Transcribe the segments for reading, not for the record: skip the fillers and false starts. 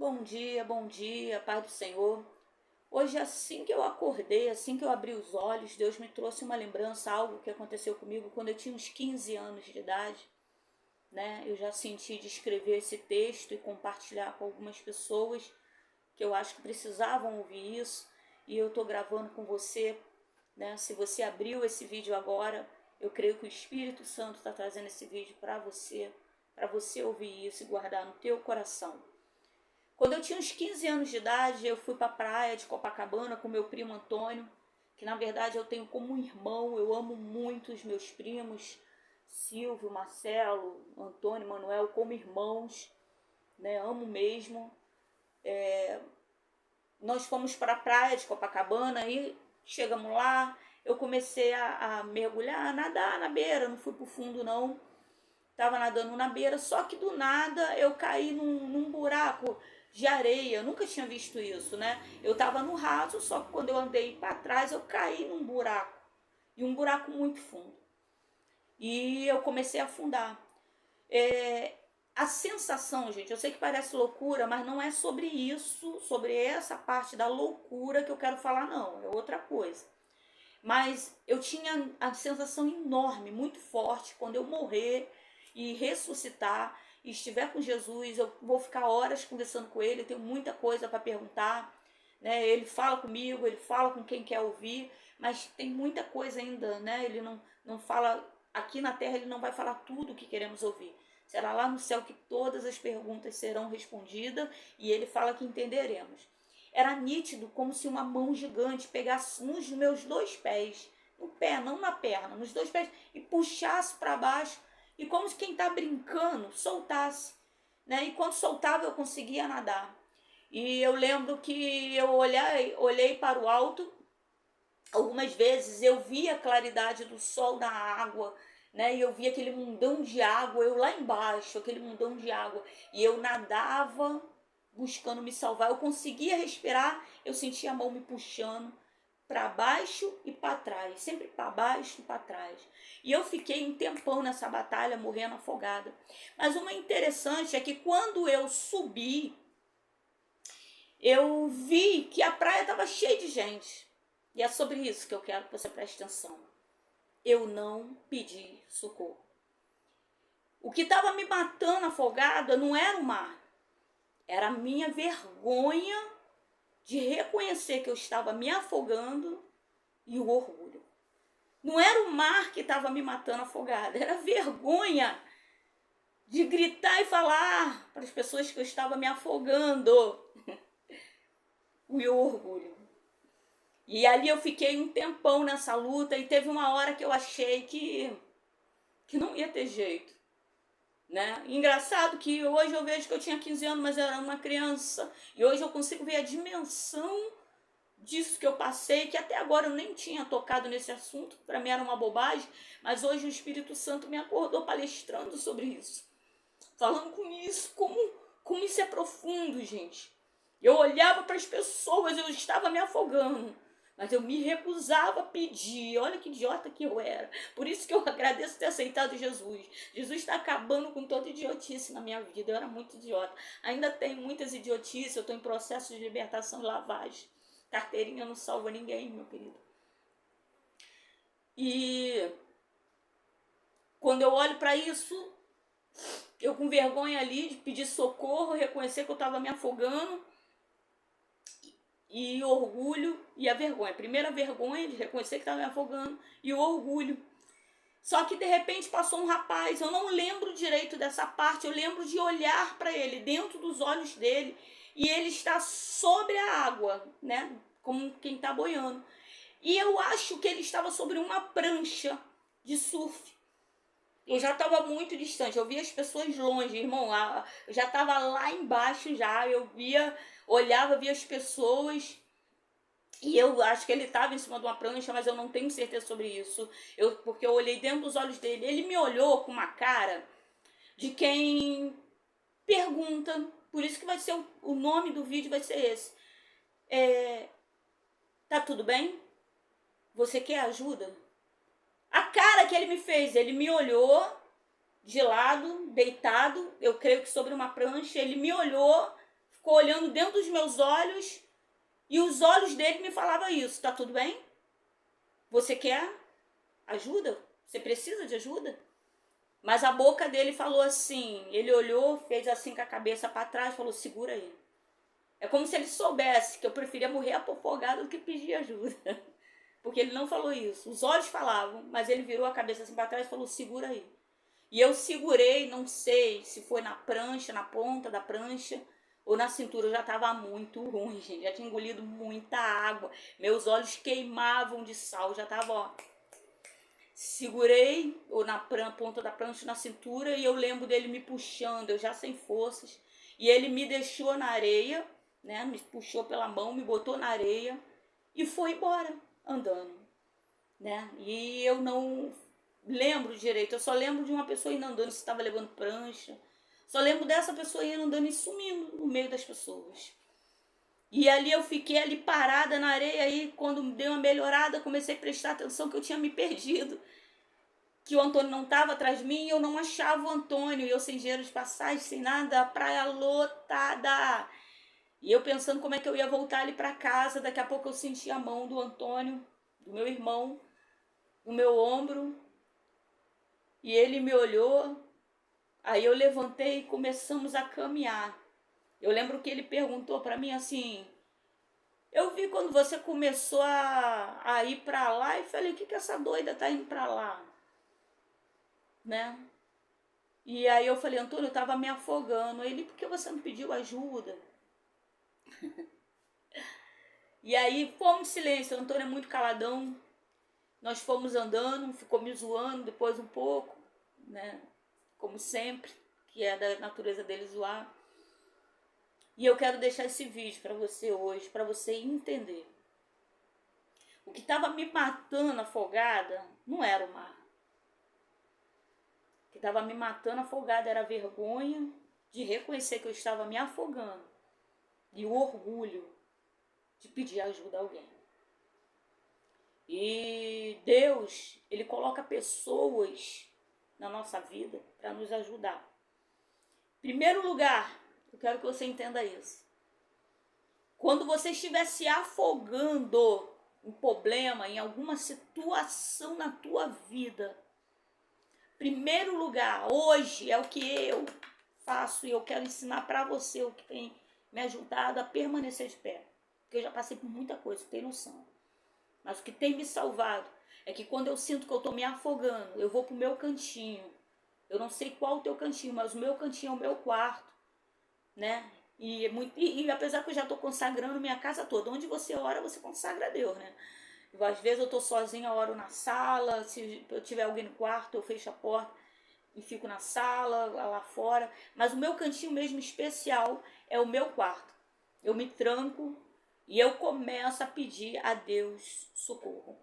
Bom dia, Paz do Senhor. Hoje, assim que eu acordei, assim que eu abri os olhos, Deus me trouxe uma lembrança, algo que aconteceu comigo quando eu tinha uns 15 anos de idade, né? Eu já senti de escrever esse texto e compartilhar com algumas pessoas que eu acho que precisavam ouvir isso, e eu tô gravando com você, né? Se você abriu esse vídeo agora, eu creio que o Espírito Santo está trazendo esse vídeo para você ouvir isso e guardar no teu coração. Quando eu tinha uns 15 anos de idade, eu fui para a praia de Copacabana com meu primo Antônio, que na verdade eu tenho como um irmão. Eu amo muito os meus primos, Silvio, Marcelo, Antônio, Manuel, como irmãos, né? Amo mesmo. Nós fomos para a praia de Copacabana e chegamos lá. Eu comecei a mergulhar, a nadar na beira, não fui pro fundo não. Tava nadando na beira, só que do nada eu caí num buraco de areia. Eu nunca tinha visto isso, né? Eu tava no raso, só que quando eu andei para trás eu caí num buraco. E um buraco muito fundo. E eu comecei a afundar. É, a sensação, gente, eu sei que parece loucura, mas não é sobre isso, sobre essa parte da loucura que eu quero falar, não. É outra coisa. Mas eu tinha a sensação enorme, muito forte, quando eu morrer e ressuscitar e estiver com Jesus, eu vou ficar horas conversando com ele, eu tenho muita coisa para perguntar, né? Ele fala comigo, ele fala com quem quer ouvir, mas tem muita coisa ainda, né? Ele não fala, aqui na terra ele não vai falar tudo o que queremos ouvir. Será lá no céu que todas as perguntas serão respondidas e ele fala que entenderemos. Era nítido, como se uma mão gigante pegasse nos meus dois pés, no pé, não na perna, nos dois pés, e puxasse para baixo, e como se quem está brincando soltasse, né? E quando soltava eu conseguia nadar. E eu lembro que eu olhei para o alto, algumas vezes eu via a claridade do sol na água, né? E eu via aquele mundão de água, eu lá embaixo, aquele mundão de água, e eu nadava buscando me salvar. Eu conseguia respirar, eu sentia a mão me puxando para baixo e para trás, sempre para baixo e para trás. E eu fiquei um tempão nessa batalha, morrendo afogada. Mas uma interessante é que quando eu subi, eu vi que a praia estava cheia de gente. E é sobre isso que eu quero que você preste atenção. Eu não pedi socorro. O que estava me matando afogada não era o mar, era a minha vergonha de reconhecer que eu estava me afogando e o orgulho. Não era o mar que estava me matando afogada, era a vergonha de gritar e falar para as pessoas que eu estava me afogando. O meu orgulho. E ali eu fiquei um tempão nessa luta e teve uma hora que eu achei que não ia ter jeito, né? Engraçado que hoje eu vejo que eu tinha 15 anos, mas eu era uma criança, e hoje eu consigo ver a dimensão disso que eu passei, que até agora eu nem tinha tocado nesse assunto, para mim era uma bobagem, mas hoje o Espírito Santo me acordou palestrando sobre isso, falando com isso, como isso é profundo, gente. Eu olhava para as pessoas, eu estava me afogando, mas eu me recusava a pedir. Olha que idiota que eu era. Por isso que eu agradeço ter aceitado Jesus. Jesus está acabando com toda idiotice na minha vida. Eu era muito idiota. Ainda tenho muitas idiotices. Eu estou em processo de libertação e lavagem. Carteirinha não salva ninguém, meu querido. E quando eu olho para isso, eu com vergonha ali de pedir socorro, reconhecer que eu estava me afogando, e o orgulho e a vergonha. Primeiro a vergonha de reconhecer que estava me afogando e o orgulho. Só que de repente passou um rapaz, eu não lembro direito dessa parte, eu lembro de olhar para ele, dentro dos olhos dele, e ele está sobre a água, né? Como quem está boiando. E eu acho que ele estava sobre uma prancha de surf. Eu já estava muito distante, eu via as pessoas longe, irmão, eu já estava lá embaixo já, eu via, olhava, via as pessoas, e eu acho que ele estava em cima de uma prancha, mas eu não tenho certeza sobre isso, porque eu olhei dentro dos olhos dele, ele me olhou com uma cara de quem pergunta, por isso que vai ser o nome do vídeo vai ser esse, tá tudo bem? Você quer ajuda? A cara que ele me fez, ele me olhou de lado, deitado, eu creio que sobre uma prancha, ele me olhou ficou olhando dentro dos meus olhos e os olhos dele me falavam isso. Tá tudo bem? Você quer ajuda? Você precisa de ajuda? Mas a boca dele falou assim, ele olhou, fez assim com a cabeça para trás, falou, segura aí. É como se ele soubesse que eu preferia morrer afogado do que pedir ajuda. Porque ele não falou isso. Os olhos falavam, mas ele virou a cabeça assim para trás e falou, segura aí. E eu segurei, não sei se foi na prancha, na ponta da prancha, ou na cintura. Eu já estava muito ruim, gente. Já tinha engolido muita água. Meus olhos queimavam de sal. Já estava, ó. Segurei, ou na ponta da prancha, na cintura, e eu lembro dele me puxando, eu já sem forças. E ele me deixou na areia, né? Me puxou pela mão, me botou na areia e foi embora, andando, né? E eu não lembro direito, eu só lembro de uma pessoa indo andando, se estava levando prancha. Só lembro dessa pessoa indo andando e sumindo no meio das pessoas. E ali eu fiquei ali parada na areia, aí quando deu uma melhorada, comecei a prestar atenção que eu tinha me perdido. Que o Antônio não estava atrás de mim e eu não achava o Antônio. E eu sem dinheiro de passagem, sem nada, a praia lotada. E eu pensando como é que eu ia voltar ali para casa. Daqui a pouco eu senti a mão do Antônio, do meu irmão, no meu ombro. E ele me olhou. Aí eu levantei e começamos a caminhar. Eu lembro que ele perguntou para mim assim, eu vi quando você começou a ir para lá e falei, o que essa doida tá indo para lá? Né? E aí eu falei, Antônio, eu tava me afogando. Ele, por que você não pediu ajuda? E aí fomos em silêncio, o Antônio é muito caladão. Nós fomos andando, ficou me zoando depois um pouco, né? Como sempre, que é da natureza dele zoar. E eu quero deixar esse vídeo para você hoje, para você entender. O que estava me matando afogada não era o mar. O que estava me matando afogada era a vergonha de reconhecer que eu estava me afogando e o orgulho de pedir ajuda a alguém. E Deus, Ele coloca pessoas na nossa vida para nos ajudar. Em primeiro lugar, eu quero que você entenda isso. Quando você estiver se afogando em problema, em alguma situação na tua vida, primeiro lugar, hoje é o que eu faço e eu quero ensinar para você o que tem me ajudado a permanecer de pé. Porque eu já passei por muita coisa, tem noção. Mas o que tem me salvado é que quando eu sinto que eu estou me afogando, eu vou pro meu cantinho. Eu não sei qual o teu cantinho, mas o meu cantinho é o meu quarto, né? E apesar que eu já estou consagrando minha casa toda, onde você ora, você consagra a Deus, né? Às vezes eu estou sozinha, eu oro na sala, se eu tiver alguém no quarto, eu fecho a porta e fico na sala, lá fora. Mas o meu cantinho mesmo especial é o meu quarto. Eu me tranco e eu começo a pedir a Deus socorro.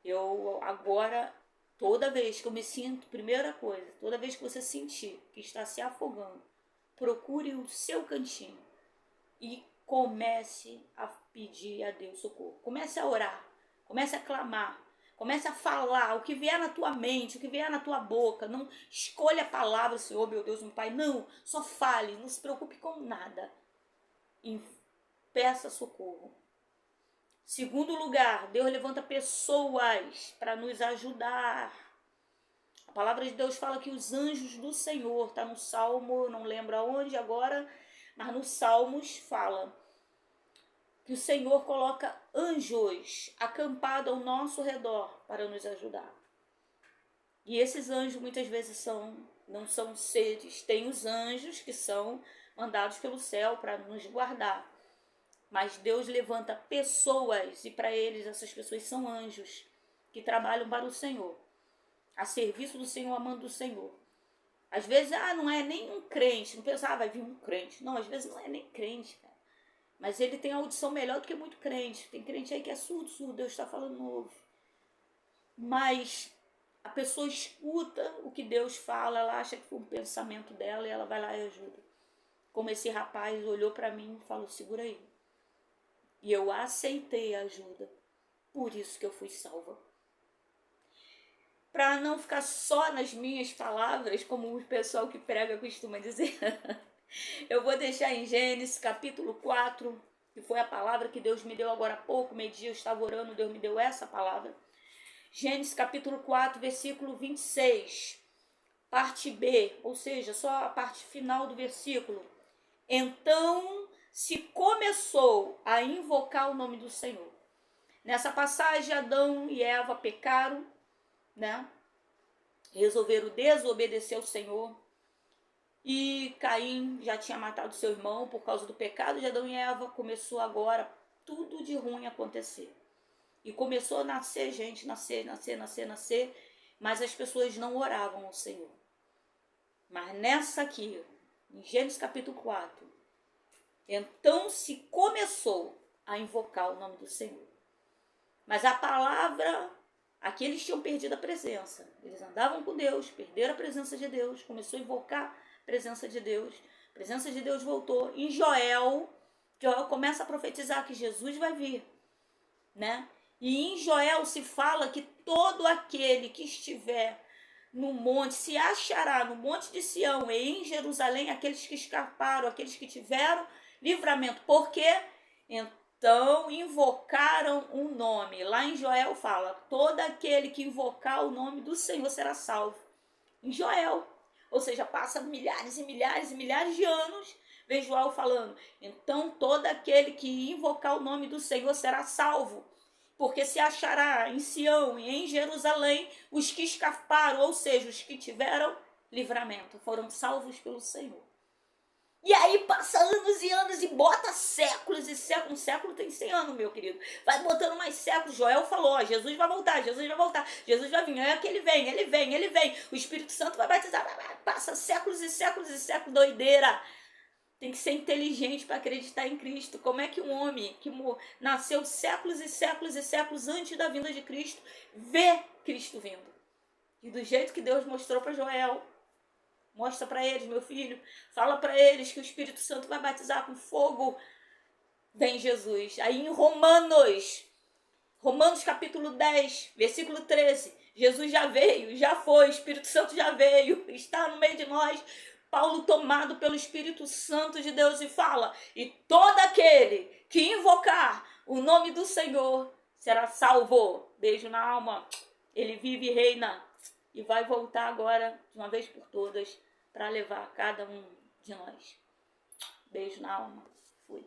Eu agora, toda vez que eu me sinto, primeira coisa, toda vez que você sentir que está se afogando, procure o seu cantinho e comece a pedir a Deus socorro. Comece a orar, comece a clamar, comece a falar o que vier na tua mente, o que vier na tua boca. Não escolha a palavra, Senhor, meu Deus, meu Pai. Não, só fale, não se preocupe com nada. E peça socorro. Segundo lugar, Deus levanta pessoas para nos ajudar. A palavra de Deus fala que os anjos do Senhor, está no Salmo, não lembro aonde agora, mas no Salmos fala que o Senhor coloca anjos acampados ao nosso redor para nos ajudar. E esses anjos muitas vezes não são seres. Tem os anjos que são mandados pelo céu para nos guardar. Mas Deus levanta pessoas e para eles essas pessoas são anjos que trabalham para o Senhor, a serviço do Senhor, amando do Senhor. Às vezes, não é nem um crente, não pensa, vai vir um crente. Não, às vezes não é nem crente, cara. Mas ele tem audição melhor do que muito crente. Tem crente aí que é surdo, Deus está falando novo. Mas a pessoa escuta o que Deus fala, ela acha que foi um pensamento dela e ela vai lá e ajuda. Como esse rapaz olhou para mim e falou, segura aí. E eu aceitei a ajuda. Por isso que eu fui salva. Para não ficar só nas minhas palavras, como o pessoal que prega costuma dizer, Eu vou deixar em Gênesis capítulo 4, que foi a palavra que Deus me deu agora há pouco, meio-dia eu estava orando, Deus me deu essa palavra. Gênesis capítulo 4, versículo 26, parte B, ou seja, só a parte final do versículo. Então se começou a invocar o nome do Senhor. Nessa passagem, Adão e Eva pecaram, né? Resolveram desobedecer ao Senhor. E Caim já tinha matado seu irmão por causa do pecado de Adão e Eva. Começou agora tudo de ruim acontecer. E começou a nascer gente, nascer. Mas as pessoas não oravam ao Senhor. Mas nessa aqui, em Gênesis capítulo 4, então se começou a invocar o nome do Senhor. Mas a palavra, aqui eles tinham perdido a presença. Eles andavam com Deus, perderam a presença de Deus, começou a invocar a presença de Deus. A presença de Deus voltou. Em Joel começa a profetizar que Jesus vai vir, né? E em Joel se fala que todo aquele que estiver no monte, se achará no monte de Sião e em Jerusalém, aqueles que escaparam, aqueles que tiveram livramento. Por quê? Então invocaram um nome. Lá em Joel fala, todo aquele que invocar o nome do Senhor será salvo. Em Joel. Ou seja, passa milhares e milhares e milhares de anos, vem Joel falando, então todo aquele que invocar o nome do Senhor será salvo. Porque se achará em Sião e em Jerusalém os que escaparam, ou seja, os que tiveram livramento, foram salvos pelo Senhor. E aí passa anos e anos e bota séculos e séculos. Um século tem 100 anos, meu querido. Vai botando mais séculos. Joel falou, ó, Jesus vai voltar, Jesus vai voltar, Jesus vai vir. É que ele vem. O Espírito Santo vai batizar. Passa séculos e séculos e séculos, doideira. Tem que ser inteligente para acreditar em Cristo. Como é que um homem que nasceu séculos e séculos e séculos antes da vinda de Cristo vê Cristo vindo? E do jeito que Deus mostrou para Joel, mostra para eles, meu filho, fala para eles que o Espírito Santo vai batizar com fogo. Vem Jesus. Aí em Romanos capítulo 10, versículo 13, Jesus já veio, já foi, o Espírito Santo já veio, está no meio de nós. Paulo tomado pelo Espírito Santo de Deus e fala, e todo aquele que invocar o nome do Senhor será salvo. Beijo na alma. Ele vive e reina. E vai voltar agora, de uma vez por todas, para levar cada um de nós. Beijo na alma. Fui.